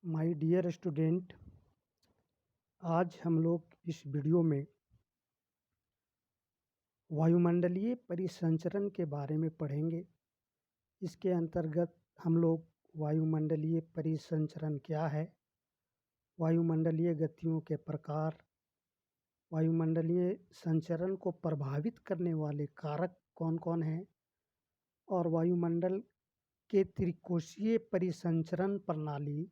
My dear student, आज हम लोग इस वीडियो में वायुमंडलीय परिसंचरण के बारे में पढ़ेंगे। इसके अंतर्गत हम लोग वायुमंडलीय परिसंचरण क्या है, वायुमंडलीय गतियों के प्रकार, वायुमंडलीय संचरण को प्रभावित करने वाले कारक कौन कौन हैं और वायुमंडल के त्रिकोशीय परिसंचरण प्रणाली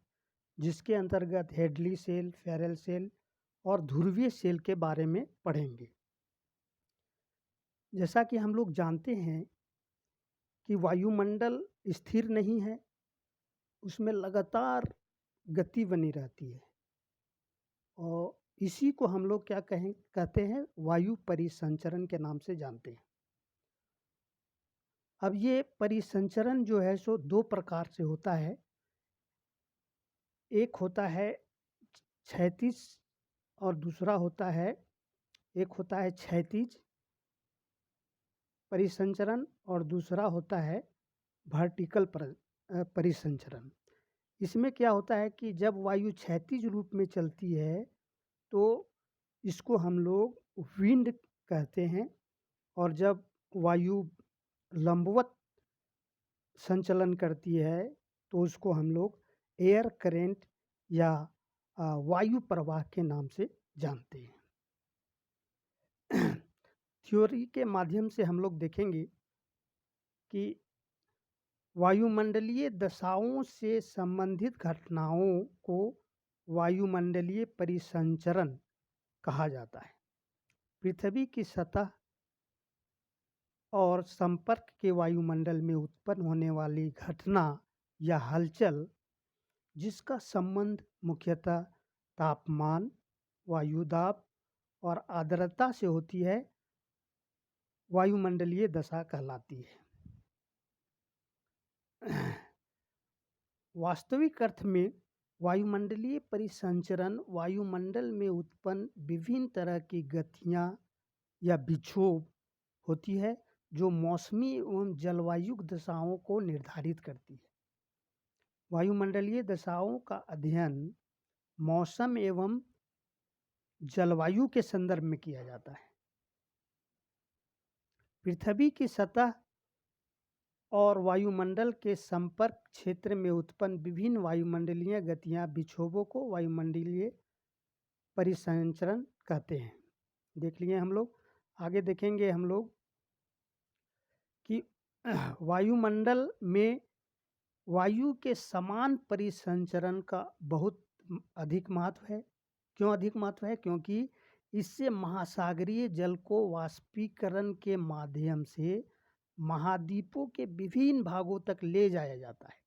जिसके अंतर्गत हेडली सेल, फेरल सेल और ध्रुवीय सेल के बारे में पढ़ेंगे। जैसा कि हम लोग जानते हैं कि वायुमंडल स्थिर नहीं है, उसमें लगातार गति बनी रहती है और इसी को हम लोग क्या कहते हैं, वायु परिसंचरण के नाम से जानते हैं। अब ये परिसंचरण जो है सो दो प्रकार से होता है। एक होता है क्षैतिज और दूसरा होता है क्षैतिज परिसंचरण और दूसरा होता है वर्टिकल परिसंचरण। इसमें क्या होता है कि जब वायु क्षैतिज रूप में चलती है तो इसको हम लोग विंड कहते हैं, और जब वायु लंबवत संचलन करती है तो उसको हम लोग एयर करेंट या वायु प्रवाह के नाम से जानते हैं। थ्योरी के माध्यम से हम लोग देखेंगे कि वायुमंडलीय दशाओं से संबंधित घटनाओं को वायुमंडलीय परिसंचरण कहा जाता है। पृथ्वी की सतह और संपर्क के वायुमंडल में उत्पन्न होने वाली घटना या हलचल जिसका संबंध मुख्यतः तापमान, वायुदाब और आर्द्रता से होती है, वायुमंडलीय दशा कहलाती है। वास्तविक अर्थ में वायुमंडलीय परिसंचरण वायुमंडल में उत्पन्न विभिन्न तरह की गतियाँ या विक्षोभ होती है जो मौसमी एवं जलवायु दशाओं को निर्धारित करती है। वायुमंडलीय दशाओं का अध्ययन मौसम एवं जलवायु के संदर्भ में किया जाता है। पृथ्वी की सतह और वायुमंडल के संपर्क क्षेत्र में उत्पन्न विभिन्न वायुमंडलीय गतियाँ विक्षोभों को वायुमंडलीय परिसंचरण कहते हैं। देख लिए हम लोग। आगे देखेंगे हम लोग कि वायुमंडल में वायु के समान परिसंचरण का बहुत अधिक महत्व है। क्यों अधिक महत्व है? क्योंकि इससे महासागरीय जल को वाष्पीकरण के माध्यम से महाद्वीपों के विभिन्न भागों तक ले जाया जाता है,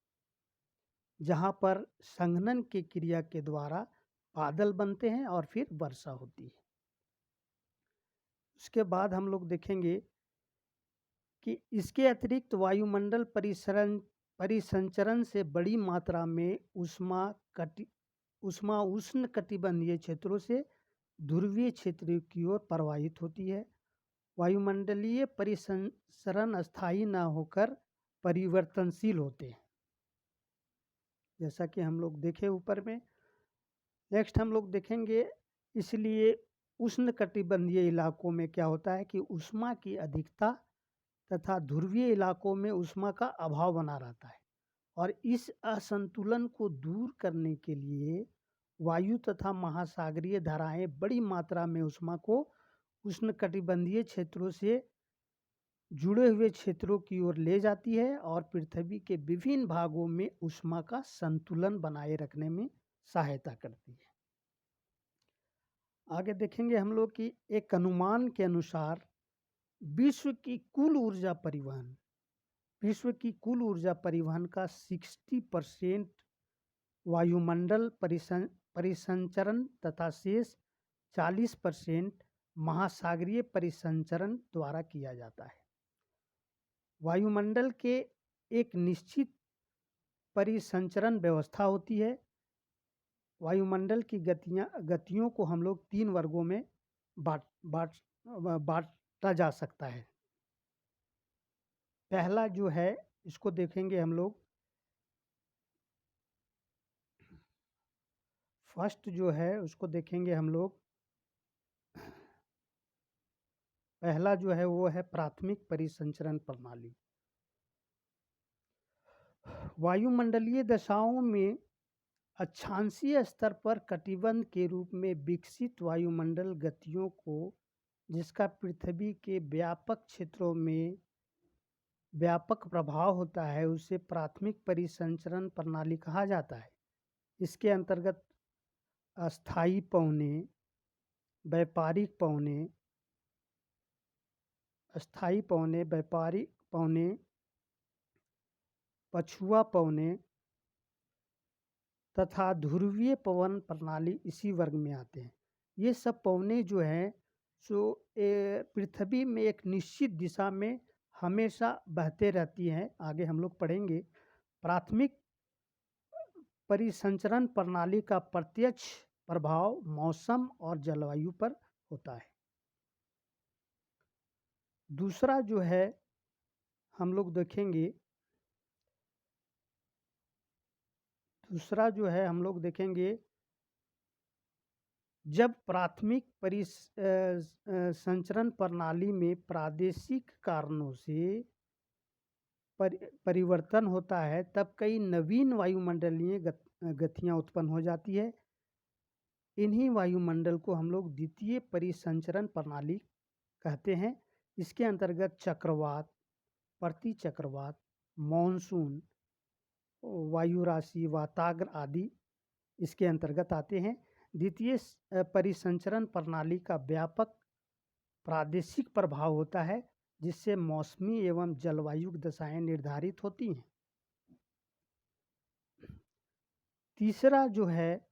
जहाँ पर संघनन की क्रिया के द्वारा बादल बनते हैं और फिर वर्षा होती है। उसके बाद हम लोग देखेंगे कि इसके अतिरिक्त वायुमंडल परिसंचरण से बड़ी मात्रा में उष्मा उष्ण कटिबंधीय क्षेत्रों से ध्रुवीय क्षेत्रों की ओर प्रवाहित होती है। वायुमंडलीय परिसंचरण अस्थायी न होकर परिवर्तनशील होते हैं, जैसा कि हम लोग देखे ऊपर में। नेक्स्ट हम लोग देखेंगे, इसलिए उष्ण कटिबंधीय इलाकों में क्या होता है कि उष्मा की अधिकता तथा ध्रुवीय इलाकों में उष्मा का अभाव बना रहता है, और इस असंतुलन को दूर करने के लिए वायु तथा महासागरीय धाराएं बड़ी मात्रा में उष्मा को उष्णकटिबंधीय क्षेत्रों से जुड़े हुए क्षेत्रों की ओर ले जाती है और पृथ्वी के विभिन्न भागों में उष्मा का संतुलन बनाए रखने में सहायता करती है। आगे देखेंगे हम लोग कि एक अनुमान के अनुसार विश्व की कुल ऊर्जा परिवहन का 60% वायुमंडल परिसंचरण तथा शेष 40% महासागरीय परिसंचरण द्वारा किया जाता है। वायुमंडल के एक निश्चित परिसंचरण व्यवस्था होती है। वायुमंडल की गतियों को हम लोग 3 वर्गों में बांटा जा सकता है। पहला जो है, इसको देखेंगे हम लोग फर्स्ट जो है उसको देखेंगे हम लोग। पहला जो है वो है प्राथमिक परिसंचरण प्रणाली। वायुमंडलीय दशाओं में अक्षांशीय स्तर पर कटिबंध के रूप में विकसित वायुमंडल गतियों को, जिसका पृथ्वी के व्यापक क्षेत्रों में व्यापक प्रभाव होता है, उसे प्राथमिक परिसंचरण प्रणाली कहा जाता है। इसके अंतर्गत अस्थायी पौने, व्यापारिक पौने, अस्थायी पौने, व्यापारिक पौने, पछुआ पौने तथा ध्रुवीय पवन प्रणाली इसी वर्ग में आते हैं। ये सब पौने जो हैं सो पृथ्वी में एक निश्चित दिशा में हमेशा बहते रहती हैं। आगे हम लोग पढ़ेंगे। प्राथमिक परिसंचरण प्रणाली का प्रत्यक्ष प्रभाव मौसम और जलवायु पर होता है। दूसरा जो है हम लोग देखेंगे, जब प्राथमिक संचरण प्रणाली में प्रादेशिक कारणों से परिवर्तन होता है, तब कई नवीन वायुमंडलीय गतियाँ उत्पन्न हो जाती है। इन्हीं वायुमंडल को हम लोग द्वितीय परिसंचरण प्रणाली कहते हैं। इसके अंतर्गत चक्रवात, प्रतिचक्रवात, मानसून, वायु राशि, वाताग्र आदि इसके अंतर्गत आते हैं। द्वितीय परिसंचरण प्रणाली का व्यापक प्रादेशिक प्रभाव होता है, जिससे मौसमी एवं जलवायु दशाएं निर्धारित होती हैं। तीसरा जो है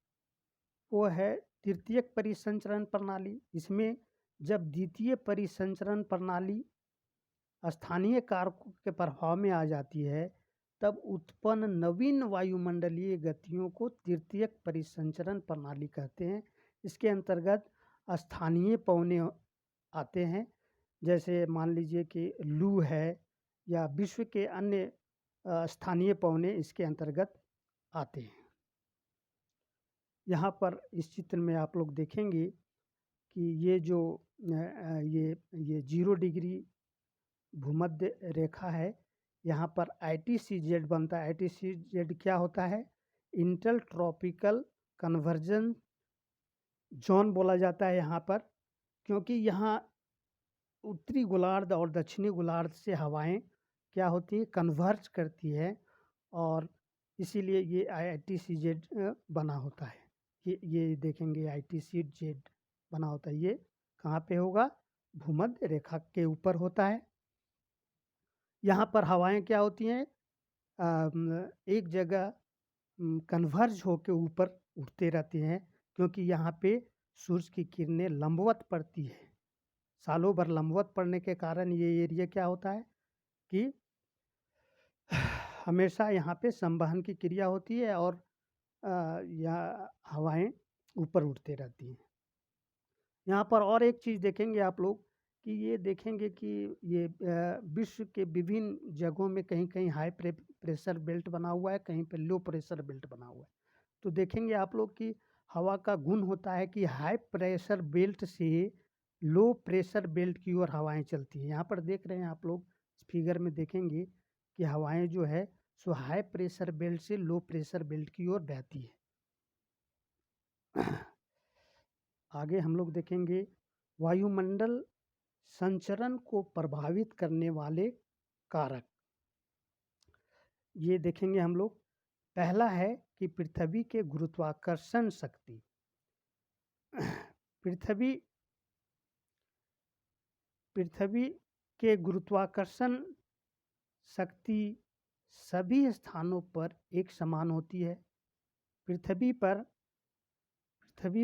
वो है तृतीयक परिसंचरण प्रणाली। इसमें जब द्वितीय परिसंचरण प्रणाली स्थानीय कारकों के प्रभाव में आ जाती है, तब उत्पन्न नवीन वायुमंडलीय गतियों को तृतीयक परिसंचरण प्रणाली कहते हैं। इसके अंतर्गत स्थानीय पौने आते हैं, जैसे मान लीजिए कि लू है या विश्व के अन्य स्थानीय पौने इसके अंतर्गत आते हैं। यहाँ पर इस चित्र में आप लोग देखेंगे कि ये जो ये 0 डिग्री भूमध्य रेखा है, यहाँ पर ITCZ बनता है। ITCZ क्या होता है? इंटर ट्रॉपिकल कन्वर्जन जोन बोला जाता है यहाँ पर, क्योंकि यहाँ उत्तरी गोलार्ध और दक्षिणी गोलार्ध से हवाएं क्या होती है, कन्वर्ज करती है, और इसीलिए ये ITCZ बना होता है। ये देखेंगे ITCZ बना होता है। ये कहाँ पे होगा? भूमध्य रेखा के ऊपर होता है। यहाँ पर हवाएं क्या होती हैं, एक जगह कन्वर्ज होकर ऊपर उठते रहती हैं, क्योंकि यहाँ पे सूरज की किरणें लंबवत पड़ती है। सालों भर लंबवत पड़ने के कारण ये एरिया क्या होता है कि हमेशा यहाँ पे संवहन की क्रिया होती है और यह हवाएं ऊपर उठते रहती हैं। यहाँ पर और एक चीज़ देखेंगे आप लोग कि ये देखेंगे कि ये विश्व के विभिन्न जगहों में कहीं कहीं हाई प्रेशर बेल्ट बना हुआ है, कहीं पे लो प्रेशर बेल्ट बना हुआ है। तो देखेंगे आप लोग कि हवा का गुण होता है कि हाई प्रेशर बेल्ट से लो प्रेशर बेल्ट की ओर हवाएं चलती हैं। यहाँ पर देख रहे हैं आप लोग, इस फिगर में देखेंगे कि हवाएं जो है सो हाई प्रेशर बेल्ट से लो प्रेशर बेल्ट की ओर बहती है। आगे हम लोग देखेंगे वायुमंडल संचरण को प्रभावित करने वाले कारक। ये देखेंगे हम लोग। पहला है कि पृथ्वी के गुरुत्वाकर्षण शक्ति। पृथ्वी के गुरुत्वाकर्षण शक्ति सभी स्थानों पर एक समान होती है। पृथ्वी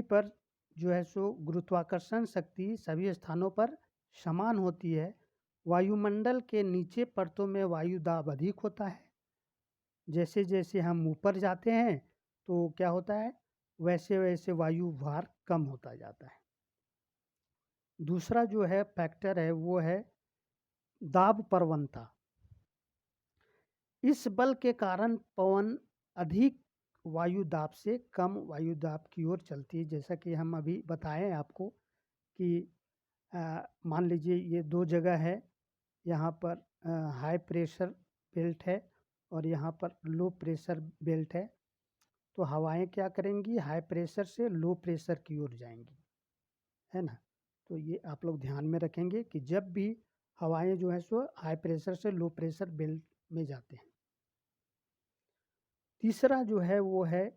पर जो है सो गुरुत्वाकर्षण शक्ति सभी स्थानों पर समान होती है। वायुमंडल के नीचे परतों में वायु दाब अधिक होता है। जैसे जैसे हम ऊपर जाते हैं तो क्या होता है, वैसे वैसे वायु भार कम होता जाता है। दूसरा जो है फैक्टर है वो है दाब प्रवणता। इस बल के कारण पवन अधिक वायु दाब से कम वायु दाब की ओर चलती है। जैसा कि हम अभी बताएं आपको कि मान लीजिए ये दो जगह है, यहाँ पर हाई प्रेशर बेल्ट है और यहाँ पर लो प्रेशर बेल्ट है। तो हवाएं क्या करेंगी, हाई प्रेशर से लो प्रेशर की ओर जाएंगी, है ना। तो ये आप लोग ध्यान में रखेंगे कि जब भी हवाएं जो है सो हाई प्रेशर से लो प्रेशर बेल्ट में जाते हैं। तीसरा जो है वो है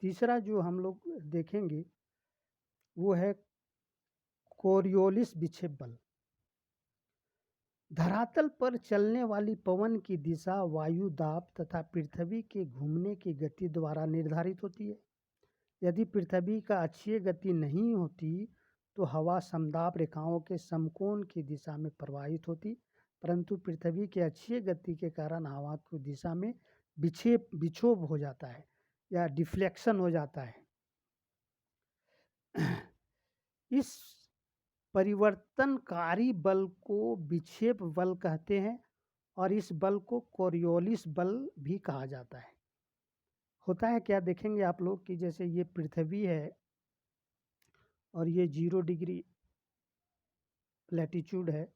तीसरा जो हम लोग देखेंगे वो है कोरियोलिस विक्षेप बल। धरातल पर चलने वाली पवन की दिशा वायु दाब तथा पृथ्वी के घूमने की गति द्वारा निर्धारित होती है। यदि पृथ्वी का अक्षीय गति नहीं होती तो हवा समदाब रेखाओं के समकोण की दिशा में प्रवाहित होती, परंतु पृथ्वी के अक्षीय गति के कारण हवा की दिशा में विक्षोभ हो जाता है या डिफ्लेक्शन हो जाता है। इस परिवर्तनकारी बल को विक्षेप बल कहते हैं और इस बल को कोरियोलिस बल भी कहा जाता है। होता है क्या, देखेंगे आप लोग कि जैसे ये पृथ्वी है और ये 0 डिग्री लैटिट्यूड है,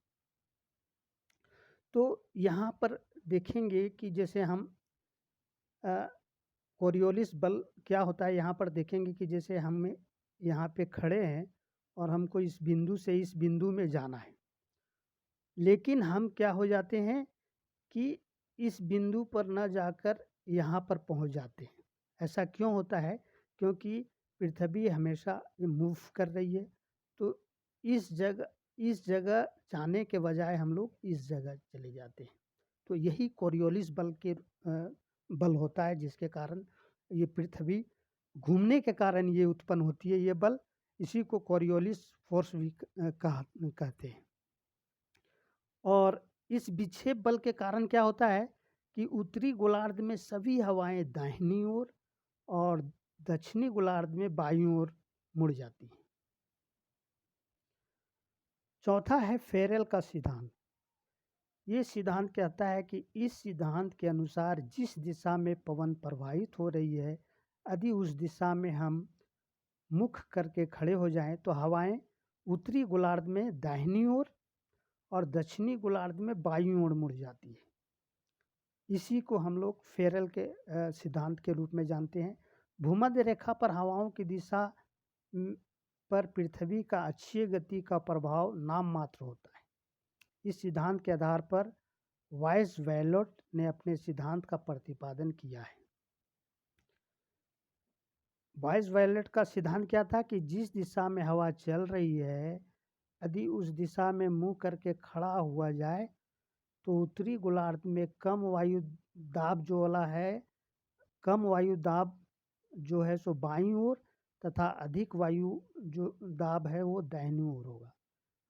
तो यहाँ पर देखेंगे कि जैसे हम कोरियोलिस बल क्या होता है, यहाँ पर देखेंगे कि जैसे हम यहाँ पे खड़े हैं और हमको इस बिंदु से इस बिंदु में जाना है, लेकिन हम क्या हो जाते हैं कि इस बिंदु पर न जाकर यहाँ पर पहुँच जाते हैं। ऐसा क्यों होता है, क्योंकि पृथ्वी हमेशा मूव कर रही है, तो इस जगह जाने के बजाय हम लोग इस जगह चले जाते हैं। तो यही कोरियोलिस बल के बल होता है, जिसके कारण ये पृथ्वी घूमने के कारण ये उत्पन्न होती है ये बल। इसी को कोरियोलिस फोर्स भी कहते हैं। और इस विक्षेप बल के कारण क्या होता है कि उत्तरी गोलार्ध में सभी हवाएं दाहिनी ओर और दक्षिणी गोलार्ध में बाईं ओर मुड़ जाती हैं। चौथा है फेरेल का सिद्धांत। ये सिद्धांत कहता है कि इस सिद्धांत के अनुसार जिस दिशा में पवन प्रवाहित हो रही है, यदि उस दिशा में हम मुख करके खड़े हो जाएं तो हवाएं उत्तरी गोलार्ध में दाहिनी ओर और दक्षिणी गोलार्ध में बाईं ओर मुड़ जाती है। इसी को हम लोग फेरेल के सिद्धांत के रूप में जानते हैं। भूमध्य रेखा पर हवाओं की दिशा पर पृथ्वी का अक्षीय गति का प्रभाव नाम मात्र होता है। इस सिद्धांत के आधार पर वाइसवेलोट ने अपने सिद्धांत का प्रतिपादन किया है। वाइसवेलोट का सिद्धांत क्या था कि जिस दिशा में हवा चल रही है, यदि उस दिशा में मुंह करके खड़ा हुआ जाए तो उत्तरी गोलार्ध में कम वायु दाब जो वाला है, कम वायु दाब जो है सो बाईं ओर तथा अधिक वायु जो दाब है वो दाहिनी ओर होगा,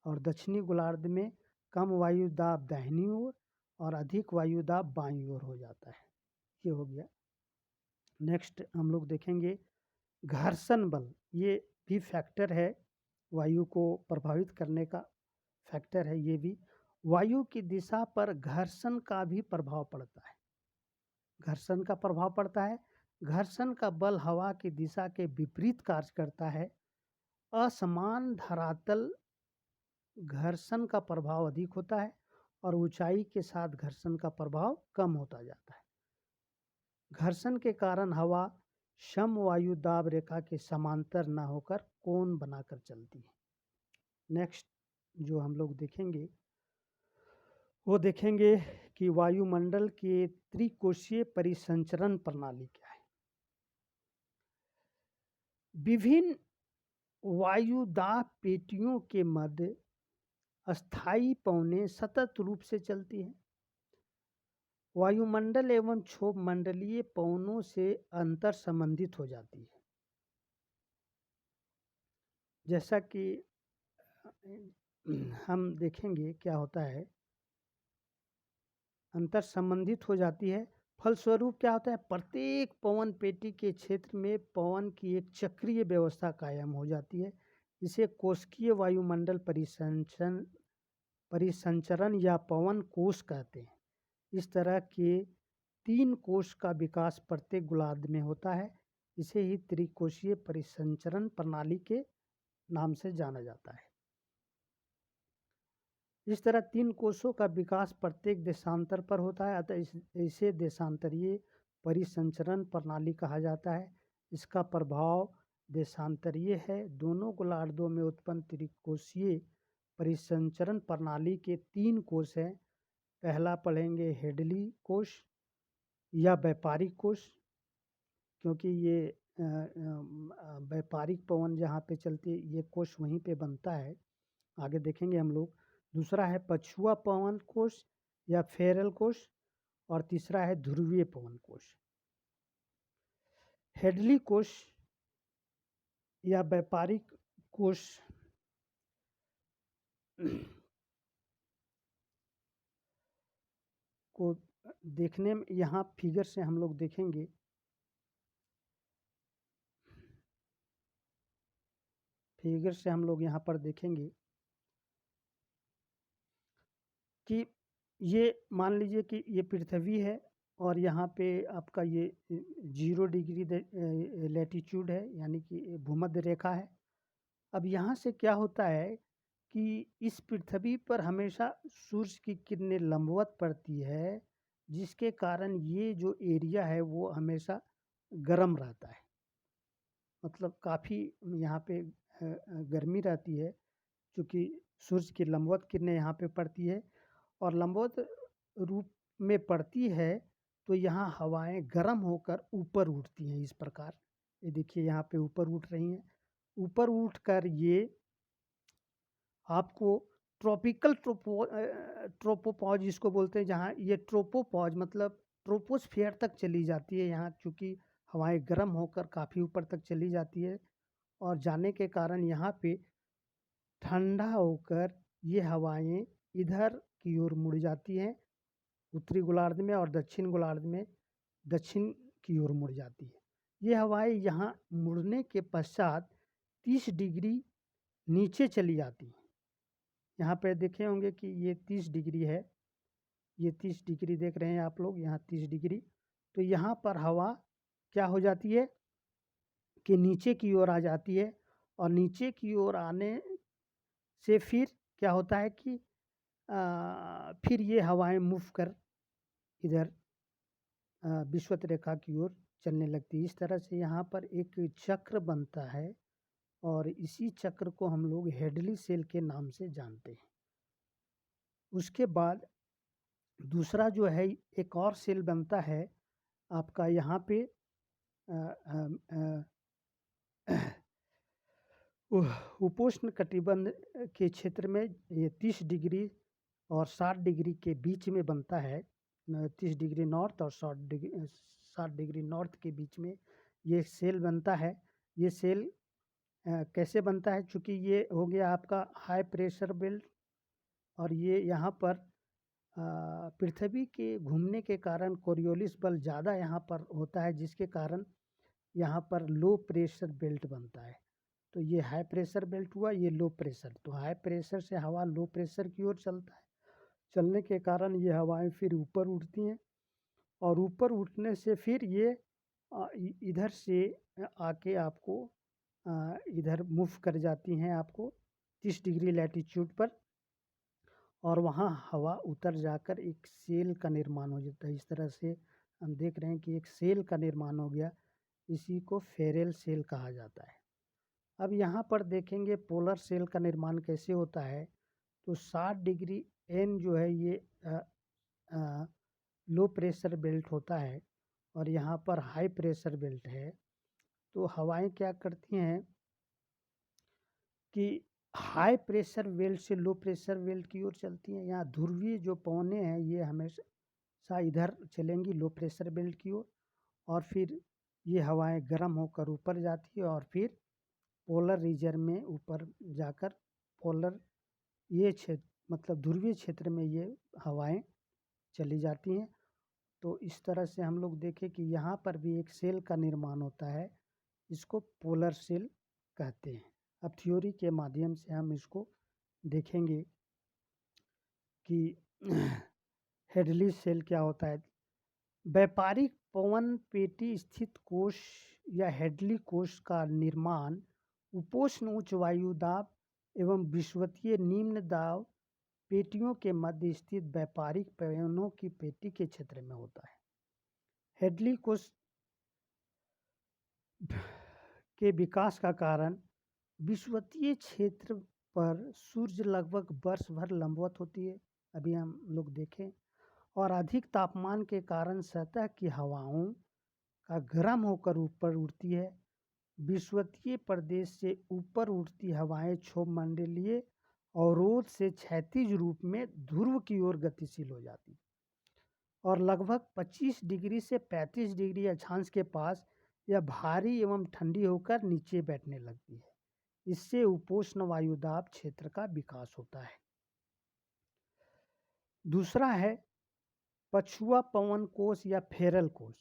और दक्षिणी गोलार्ध में कम वायु दाब दाहिनी ओर और अधिक वायु दाब बाईं ओर हो जाता है। ये हो गया। नेक्स्ट हम लोग देखेंगे घर्षण बल। ये भी फैक्टर है, वायु को प्रभावित करने का फैक्टर है ये भी। वायु की दिशा पर घर्षण का भी प्रभाव पड़ता है। घर्षण का प्रभाव पड़ता है। घर्षण का बल हवा की दिशा के विपरीत कार्य करता है। असमान धरातल घर्षण का प्रभाव अधिक होता है और ऊंचाई के साथ घर्षण का प्रभाव कम होता जाता है। घर्षण के कारण हवा सम वायु दाब रेखा के समांतर न होकर कोण बनाकर चलती है। नेक्स्ट जो हम लोग देखेंगे वो देखेंगे कि वायुमंडल के त्रिकोशीय परिसंचरण प्रणाली क्या है। विभिन्न वायुदाब पेटियों के मध्य अस्थायी पवनें सतत रूप से चलती हैं। वायुमंडल एवं क्षोभ मंडलीय पवनों से अंतर संबंधित हो जाती है। जैसा कि हम देखेंगे क्या होता है, अंतर संबंधित हो जाती है। फलस्वरूप क्या होता है, प्रत्येक पवन पेटी के क्षेत्र में पवन की एक चक्रीय व्यवस्था कायम हो जाती है। इसे कोशिकीय वायुमंडल परिसंचरण या पवन कोश कहते हैं। इस तरह के 3 कोश का विकास प्रत्येक गोलार्ध में होता है। इसे ही त्रिकोशीय परिसंचरण प्रणाली के नाम से जाना जाता है। इस तरह 3 कोशों का विकास प्रत्येक देशांतर पर होता है, अतः इसे देशांतरीय परिसंचरण प्रणाली कहा जाता है। इसका प्रभाव देशांतरीय है। दोनों गोलार्धों में उत्पन्न त्रिकोशीय परिसंचरण प्रणाली के 3 कोश हैं। पहला पढ़ेंगे हेडली कोश या व्यापारिक कोश, क्योंकि ये व्यापारिक पवन जहाँ पे चलती है ये कोश वहीं पे बनता है, आगे देखेंगे हम लोग। दूसरा है पछुआ पवन कोश या फेरल कोश, और तीसरा है ध्रुवीय पवन कोश। हेडली कोश या व्यापारिक कोश को देखने में यहाँ फिगर से हम लोग देखेंगे यहाँ पर देखेंगे कि ये मान लीजिए कि ये पृथ्वी है और यहाँ पे आपका ये 0 डिग्री लैटीट्यूड है, यानी कि भूमध्य रेखा है। अब यहाँ से क्या होता है कि इस पृथ्वी पर हमेशा सूर्य की किरणें लंबवत पड़ती है, जिसके कारण ये जो एरिया है वो हमेशा गर्म रहता है। मतलब काफ़ी यहाँ पे गर्मी रहती है, क्योंकि सूर्य की लंबवत किरणें यहाँ पे पड़ती है और लंबवत रूप में पड़ती है, तो यहाँ हवाएं गर्म होकर ऊपर उठती हैं। इस प्रकार ये देखिए यहाँ पे ऊपर उठ रही हैं। ऊपर उठकर ये आपको ट्रॉपिकल ट्रोपोपॉज इसको बोलते हैं, जहाँ ये ट्रोपोपॉज मतलब ट्रोपोस्फियर तक चली जाती है। यहाँ चूँकि हवाएं गर्म होकर काफ़ी ऊपर तक चली जाती है और जाने के कारण यहाँ पे ठंडा होकर ये हवाएं इधर की ओर मुड़ जाती हैं, उत्तरी गोलार्ध में, और दक्षिण गोलार्ध में दक्षिण की ओर मुड़ जाती है। ये हवाएं यहाँ मुड़ने के पश्चात 30 डिग्री नीचे चली जाती हैं। यहाँ पे देखे होंगे कि ये 30 डिग्री है, ये 30 डिग्री देख रहे हैं आप लोग, यहाँ 30 डिग्री। तो यहाँ पर हवा क्या हो जाती है कि नीचे की ओर आ जाती है, और नीचे की ओर आने से फिर क्या होता है कि फिर ये हवाएं मूव कर इधर विषुवत रेखा की ओर चलने लगती है। इस तरह से यहाँ पर एक चक्र बनता है और इसी चक्र को हम लोग हेडली सेल के नाम से जानते हैं। उसके बाद दूसरा जो है एक और सेल बनता है आपका यहाँ पे उपोष्ण कटिबंध के क्षेत्र में ये 30 डिग्री और 60 डिग्री के बीच में बनता है। 30 डिग्री नॉर्थ और 60 डिग्री नॉर्थ के बीच में ये सेल बनता है। ये सेल कैसे बनता है, चूँकि ये हो गया आपका हाई प्रेशर बेल्ट, और ये यहाँ पर पृथ्वी के घूमने के कारण कोरियोलिस बल ज़्यादा यहाँ पर होता है, जिसके कारण यहाँ पर लो प्रेशर बेल्ट बनता है। तो ये हाई प्रेशर बेल्ट हुआ, ये लो प्रेशर। तो हाई प्रेशर से हवा लो प्रेशर की ओर चलता है, चलने के कारण ये हवाएं फिर ऊपर उठती हैं, और ऊपर उठने से फिर ये इधर से आके आपको इधर मूव कर जाती हैं आपको 30 डिग्री लैटीट्यूड पर, और वहाँ हवा उतर जाकर एक सेल का निर्माण हो जाता है। इस तरह से हम देख रहे हैं कि एक सेल का निर्माण हो गया, इसी को फेरेल सेल कहा जाता है। अब यहाँ पर देखेंगे पोलर सेल का निर्माण कैसे होता है। तो 60 डिग्री एन जो है ये लो प्रेशर बेल्ट होता है, और यहाँ पर हाई प्रेशर बेल्ट है। तो हवाएं क्या करती हैं कि हाई प्रेशर बेल्ट से लो प्रेशर बेल्ट की ओर चलती हैं। यहाँ ध्रुवीय जो पवनें हैं ये हमेशा इधर चलेंगी लो प्रेशर बेल्ट की ओर, और फिर ये हवाएं गर्म होकर ऊपर जाती है, और फिर पोलर रीजन में ऊपर जाकर पोलर ये क्षेत्र मतलब ध्रुवीय क्षेत्र में ये हवाएं चली जाती हैं। तो इस तरह से हम लोग देखें कि यहाँ पर भी एक सेल का निर्माण होता है, इसको पोलर सेल कहते हैं। अब थ्योरी के माध्यम से हम इसको देखेंगे कि हेडली सेल क्या होता है। व्यापारिक पवन पेटी स्थित कोश या हेडली कोश का निर्माण उपोष्ण उच्च वायु दाब एवं विषुवतीय निम्न दाब पेटियों के मध्य स्थित व्यापारिक पवनों की पेटी के क्षेत्र में होता है। हेडली कोश के विकास का कारण विषुवतीय क्षेत्र पर सूर्य लगभग वर्ष भर लंबवत होती है, अभी हम लोग देखें, और अधिक तापमान के कारण सतह की हवाओं का गर्म होकर ऊपर उड़ती है। विषुवतीय प्रदेश से ऊपर उड़ती हवाएं क्षोभमंडलीय अवरोध से क्षैतिज रूप में ध्रुव की ओर गतिशील हो जाती और लगभग 25 डिग्री से 35 डिग्री अक्षांश के पास यह भारी एवं ठंडी होकर नीचे बैठने लगती है। इससे उपोष्ण वायुदाब क्षेत्र का विकास होता है। दूसरा है पछुआ पवन कोश या फेरल कोश।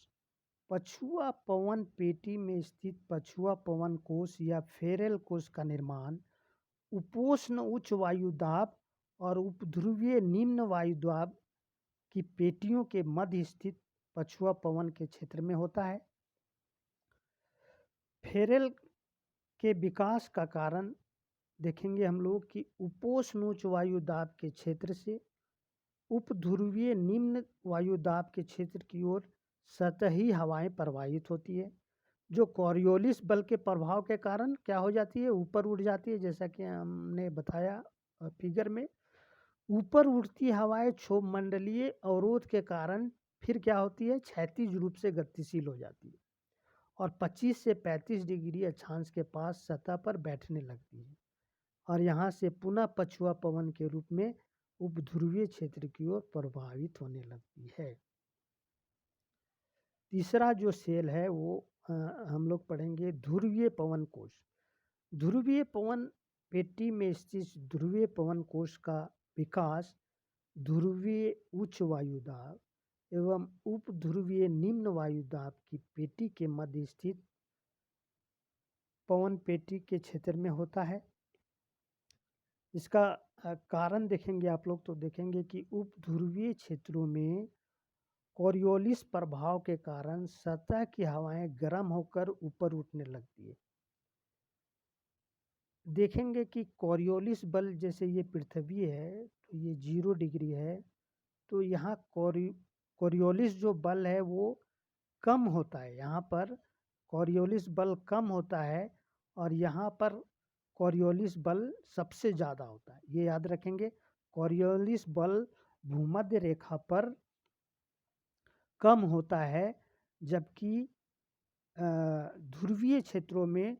पछुआ पवन पेटी में स्थित पछुआ पवन कोश या फेरल कोश का निर्माण उपोष्ण उच्च वायुदाब और उपध्रुवीय निम्न वायुदाब की पेटियों के मध्य स्थित पछुआ पवन के क्षेत्र में होता है। फेरल के विकास का कारण देखेंगे हम लोग कि उपोष्ण उच्च वायुदाब के क्षेत्र से उपध्रुवीय निम्न वायुदाब के क्षेत्र की ओर सतही हवाएं प्रवाहित होती है, जो कॉरियोलिस बल के प्रभाव के कारण क्या हो जाती है, ऊपर उड़ जाती है। जैसा कि हमने बताया फिगर में, ऊपर उड़ती हवाएं क्षोभमंडलीय अवरोध के कारण फिर क्या होती है, क्षैतिज रूप से गतिशील हो जाती है और 25 से 35 डिग्री अक्षांश के पास सतह पर बैठने लगती है और यहाँ से पुनः पछुआ पवन के रूप में उपध्रुवीय क्षेत्र की ओर प्रभावित होने लगती है। तीसरा जो सेल है वो हम लोग पढ़ेंगे ध्रुवीय पवन कोश। ध्रुवीय पवन पेटी में स्थित ध्रुवीय पवन कोश का विकास ध्रुवीय उच्च वायुदाब एवं उपध्रुवीय निम्न वायुदाब की पेटी के मध्य स्थित पवन पेटी के क्षेत्र में होता है। इसका कारण देखेंगे आप लोग तो देखेंगे कि उपध्रुवीय क्षेत्रों में कॉरियोलिस प्रभाव के कारण सतह की हवाएं गर्म होकर ऊपर उठने लगती है। देखेंगे कि कॉरियोलिस बल, जैसे ये पृथ्वी है तो ये 0 डिग्री है, तो यहाँ कॉरियोलिस जो बल है वो कम होता है। यहाँ पर कॉरियोलिस बल कम होता है और यहाँ पर कॉरियोलिस बल सबसे ज़्यादा होता है। ये याद रखेंगे, कॉरियोलिस बल भूमध्य रेखा पर कम होता है, जबकि ध्रुवीय क्षेत्रों में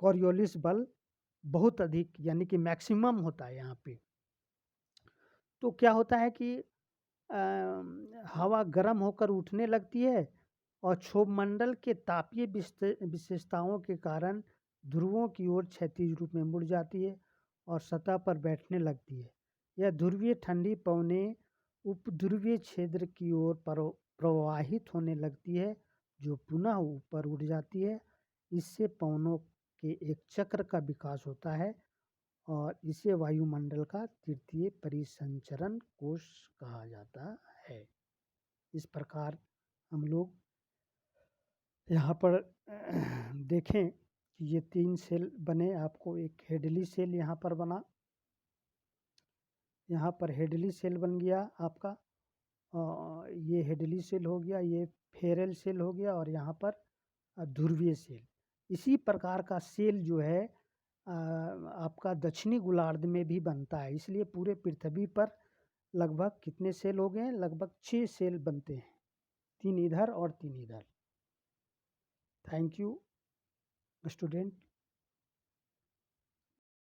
कॉरियोलिस बल बहुत अधिक यानी कि मैक्सिमम होता है यहाँ पे। तो क्या होता है कि हवा गर्म होकर उठने लगती है और क्षोभमंडल के तापीय विशेषताओं के कारण ध्रुवों की ओर क्षैतिज रूप में मुड़ जाती है और सतह पर बैठने लगती है। यह ध्रुवीय ठंडी पवनें उपध्रुवीय क्षेत्र की ओर प्रवाहित होने लगती है, जो पुनः ऊपर उड़ जाती है। इससे पवनों के एक चक्र का विकास होता है और इसे वायुमंडल का तृतीय परिसंचरण कोश कहा जाता है। इस प्रकार हम लोग यहाँ पर देखें कि ये 3 सेल बने। आपको एक हेडली सेल यहाँ पर बना, यहाँ पर हेडली सेल बन गया आपका, ये हेडली सेल हो गया, ये फेरल सेल हो गया और यहाँ पर ध्रुवीय सेल। इसी प्रकार का सेल जो है आपका दक्षिणी गोलार्ध में भी बनता है। इसलिए पूरे पृथ्वी पर लगभग कितने सेल हो गए हैं, लगभग 6 सेल बनते हैं, 3 इधर और 3 इधर। Thank you student.